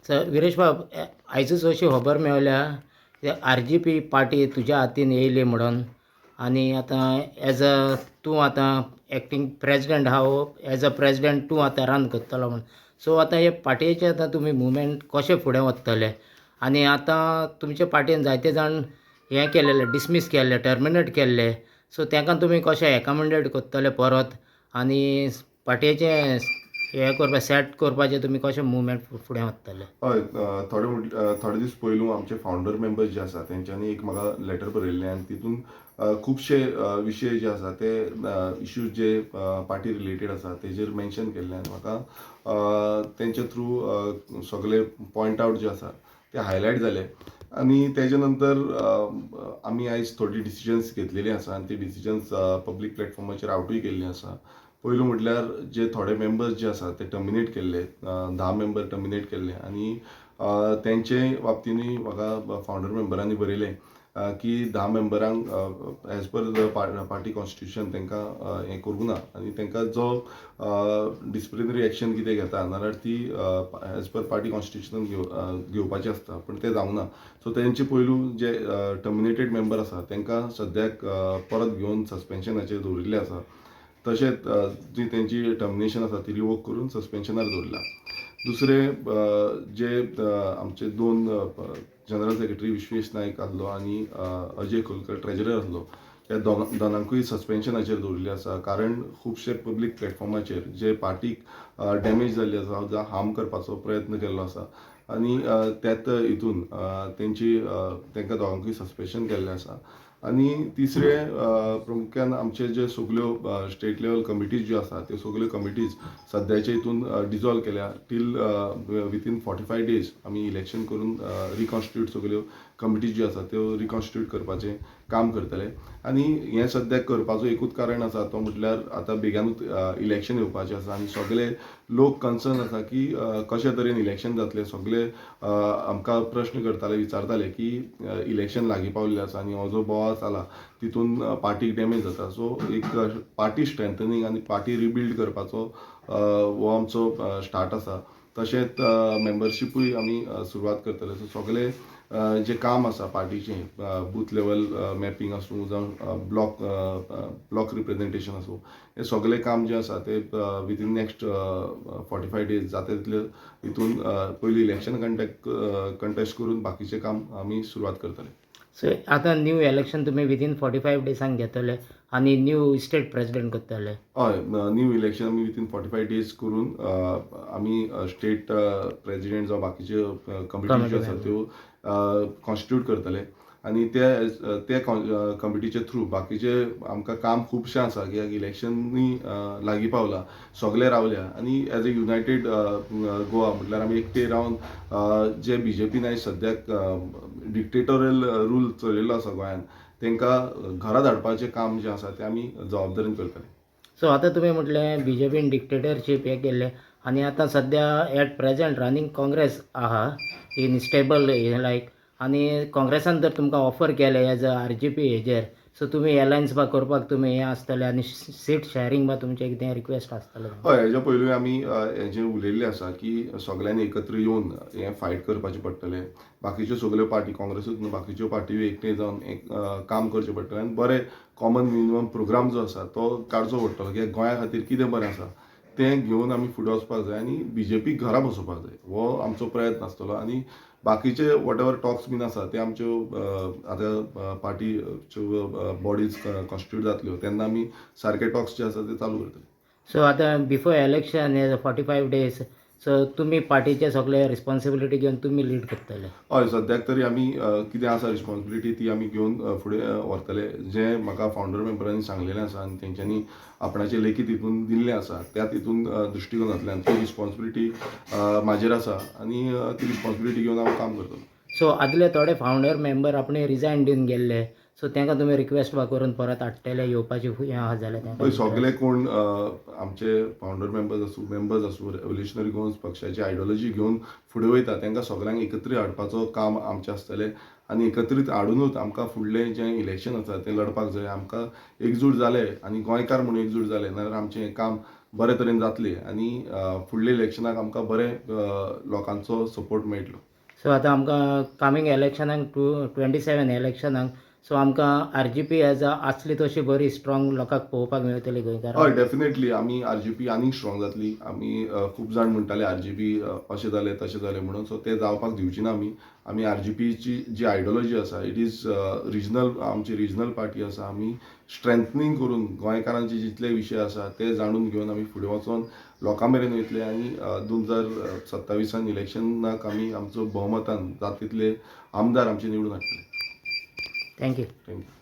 तर विरेश बाब आयजच अशी खबर मेवल्या RGP पार्टी तुज्या हातीन येयली म्हणून आनी आतां एज अ तूं आतां एक्टींग प्रेजिडेंट आहा एज अ प्रेजिडेंट तूं आतां रन करतलो म्हणून सो आतां हे पार्टयेचे आतां तुमी मुवमेंट कशें फुडें व्हरतले आनी आतां तुमच्या पार्टयेन जायते जाण हें केलेले डिसमीस केल्ले टर्मिनेट केल्ले सो तांकां तुमी कशें एकामडेट करतले परत आनी पार्टयेचें हें करपा सेट करपाचें तुमी कशें मुवमेंट फुडें व्हरतले. हय थोडे दीस पयलू आमचे फावंडर मेंबर्स जे आसा तेंच्यांनी एक म्हाका लेटर बरयल्लें आनी तितून खुबशे विशय जे आसा ते इश्यूज जे पार्टी रिलेटेड आसा तेजेर मेन्शन केल्ले आनी म्हाका तेंचे थ्रू सगळे पॉयंट आवट जे आसा ते हायलायट जाले आनी तेजे नंतर आमी आयज थोडी डिसिजन्स घेतलेली आसा आनी ती डिसिजन्स पब्लीक प्लॅटफॉर्माचेर आवटूय केल्ली आसा. पयलू म्हटल्यार जे थोडे मेंबर्स जे आसा ते टर्मिनेट केल्ले 10 मेंबर टर्मिनेट केल्ले आनी तेंचे बाबतींनी म्हाका फावंडर मेंबरांनी बरयलें की 10 मेंबरांक एज पर पार्टी कॉन्स्टिट्युशन तांकां हें करूंक ना आनी तांकां जो डिसिप्लिनरी एक्शन कितें घेता नाल्यार ती एज पर पार्टी कॉन्स्टिट्युशन घेवपाची आसता पूण तें जावंक ना. सो तेंचे पयलू जे टर्मिनेटेड मेंबर आसा तांकां सद्याक परत घेवन सस्पेन्शनाचेर दवरिल्ले आसा. तशेंच जी तेंची टर्मिनेशन आसा ती रिवोक करून सस्पेन्शनार दवरला. दुसरे जे आमचे दोन जनरल सेक्रेटरी विश्वेश नायक आसलो आनी अजय खोलकर ट्रेजरर आसलो त्या दोनांकूय सस्पेन्शनाचेर दवरिल्ले आसा. कारण खुबशे पब्लीक प्लॅटफॉर्माचेर जे पार्टीक डॅमेज जाल्ली आसा जावं हार्म करपाचो प्रयत्न केल्लो आसा आनी त्यात हितून तेंची तांकां दोगांकूय सस्पेन्शन केल्लें आसा. आनी तिसरे प्रामुख्यान आमचे जे सगल्यो स्टेट लेवल कमिटीज ज्यो आसा त्यो सगल्यो कमिटीज सद्याच्या हितून डिजॉल्व केल्या टील विथीन 45 डेज आमी इलेक्शन करून रिकॉन्स्टिट्यूट सगल्यो कमिटीज ज्यो आसा त्यो रिकॉन्स्टिट्यूट करपाचें काम करतले. आनी हें सद्याक करपाचो एकूच कारण आसा तो म्हटल्यार आतां बेगीनूच इलेक्शन येवपाचें आसा आनी सगळे लोक कन्सर्न आसा की कशे तरेन इलेक्शन जातलें. सगळे आमकां प्रश्न करताले विचारताले की इलेक्शन लागीं पावल्लें आसा आनी हो जो बोवाळ जाला तितून पार्टीक डॅमेज जाता. सो एक पार्टी स्ट्रेंथनींग आनी पार्टी रिबिल्ड करपाचो हो आमचो स्टार्ट आसा. तशेंच मेंबरशीपूय आमी सुरवात करतले. सो सगळे जे काम आसा पार्टीचें बूथ लेवल मॅपींग आसूं जावं ब्लॉक रिप्रेझेंटेशन आसूं हे सगळे काम जे आसा ते विथीन नेक्स्ट 45 डेज जाता तितले हितून पयलीं इलेक्शन कंटेस्ट करून बाकीचें काम आमी सुरवात करतले. सो आतां न्यू इलेक्शन तुमी विथीन 45 डेजांक घेतले आनी न्यू स्टेट प्रेजिडेंट करतले. हय न्यू इलेक्शन आमी विथीन 45 डेज करून आमी स्टेट प्रेजिडेंट जावं बाकीच्यो कमिटी ज्यो आसा त्यो कॉन्स्टिट्यूट करतले आनी ते कमिटीचे थ्रू बाकीचे आमकां काम खुबशें आसा कित्याक इलेक्शनूय लागीं पावला सगळे रावल्या आनी एज अ युनायटेड गोवा म्हटल्यार आमी एकटे रावन जे BJP आयज सद्याक डिक्टेटोरियल रूल चलयल्लो आसा गोंयांत तांकां घरा धाडपाचें काम जें आसा तें आमी जबाबदारीन करतले. सो आतां तुमी म्हटलें BJPन डिक्टेटरशीप हें केल्लें आनी आतां सद्या एट प्रेजेंट रनींग काँग्रेस आहा इन स्टेबल हें लायक आनी काँग्रेसान जर तुमकां ऑफर केलें एज अ RGP हेजेर सो तुमी एलायन्स बा करपाक तुमी हें आसतलें आनी सीट शेअरिंग बा तुमचें कितें रिक्वेस्ट आसतलें. हय हेज्या पयलूय आमी हेजें उलयल्लें आसा की सगळ्यांनी एकत्र येवन हें फायट करपाचें पडटलें. बाकीच्यो सगल्यो पार्टी काँग्रेसूच न्हू बाकीच्यो पार्टीय एकठांय जावन एक काम करचें पडटलें आनी बरें कॉमन मिनिमम प्रोग्राम जो आसा तो काडचो पडटलो कित्याक गोंया खातीर कितें बरें आसा तें घेवन आमी फुडें वचपाक जाय आनी BJP घरा बसोवपाक जाय हो आमचो प्रयत्न आसतलो. आनी बाकीचे वॉट एवर टॉक्स बीन आसा ते आमच्यो आतां पार्टीच्यो बॉडीज कॉन्स्टिट्यूट जातल्यो तेन्ना आमी सारके टॉक्स जे आसा ते चालू करतले. सो आतां बिफोर इलेक्शन हे 45 डेज सो तुमी पार्टीचे सगळे रिस्पॉन्सिबिलिटी घेवन तुमी लीड करतले. हय सद्याक तरी आमी कितें आसा रिस्पॉन्सिबिलिटी ती आमी घेवन फुडें व्हरतले. जें म्हाका फावंडर मेंबरांनी सांगलेलें आसा आनी तेंच्यांनी आपणाचें लेखीत हितून दिल्लें आसा त्या हितून दृश्टिकोनांतल्यान ती रिस्पॉन्सिबिलिटी म्हाजेर आसा आनी ती रिस्पॉन्सिबिलिटी घेवन हांव काम करतलो. सो आदले थोडे फावंडर मेंबर आपणे रिजायन दिवन गेल्ले सो तांकां तुमी रिक्वेस्ट बा करून परत हाडटले येवपाची हें आहा जाल्यार पळय सगळे कोण आमचे फावंडर मेंबर्स आसूं रेव्होल्युशनरी गोवन्स पक्षाची आयडियोलॉजी घेवन फुडें वयता तांकां सगळ्यांक एकत्रीत हाडपाचो काम आमचें आसतलें आनी एकत्रीत हाडूनूच आमकां फुडलें जें इलेक्शन आसा तें लडपाक जाय. आमकां एकजूट जाले आनी गोंयकार म्हणून एकजूट जाले नाल्यार आमचें हें काम बरे तरेन जातली आनी फुडल्या इलेक्शनाक आमकां बरे लोकांचो सपोर्ट मेळटलो. सो आतां आमकां कमींग इलेक्शनाक 27 इलेक्शनाक सो आमकां RGP एज आसली तशी बरी स्ट्रॉंग लोकांक पळोवपाक मेळटली गोंयकार. हय डेफिनेटली आमी RGP आनीक स्ट्रॉंग जातली. आमी खूब जाण म्हणटाले RGP अशें जालें तशें जालें म्हणून, सो ते जावपाक दिवची ना आमी RGPची जी आयडियोलॉजी आसा इट इज रिजनल, आमची रिजनल पार्टी आसा. आमी स्ट्रेंथनींग करून गोंयकारांचे जितले विशय आसा ते जाणून घेवन आमी फुडें वचोन लोकां मेरेन वयतले आनी 2027 इलेक्शनाक आमी आमचो भोवमतान जाता तितले आमदार आमचे निवडून हाडटले. थँक्यू. थँक्यू.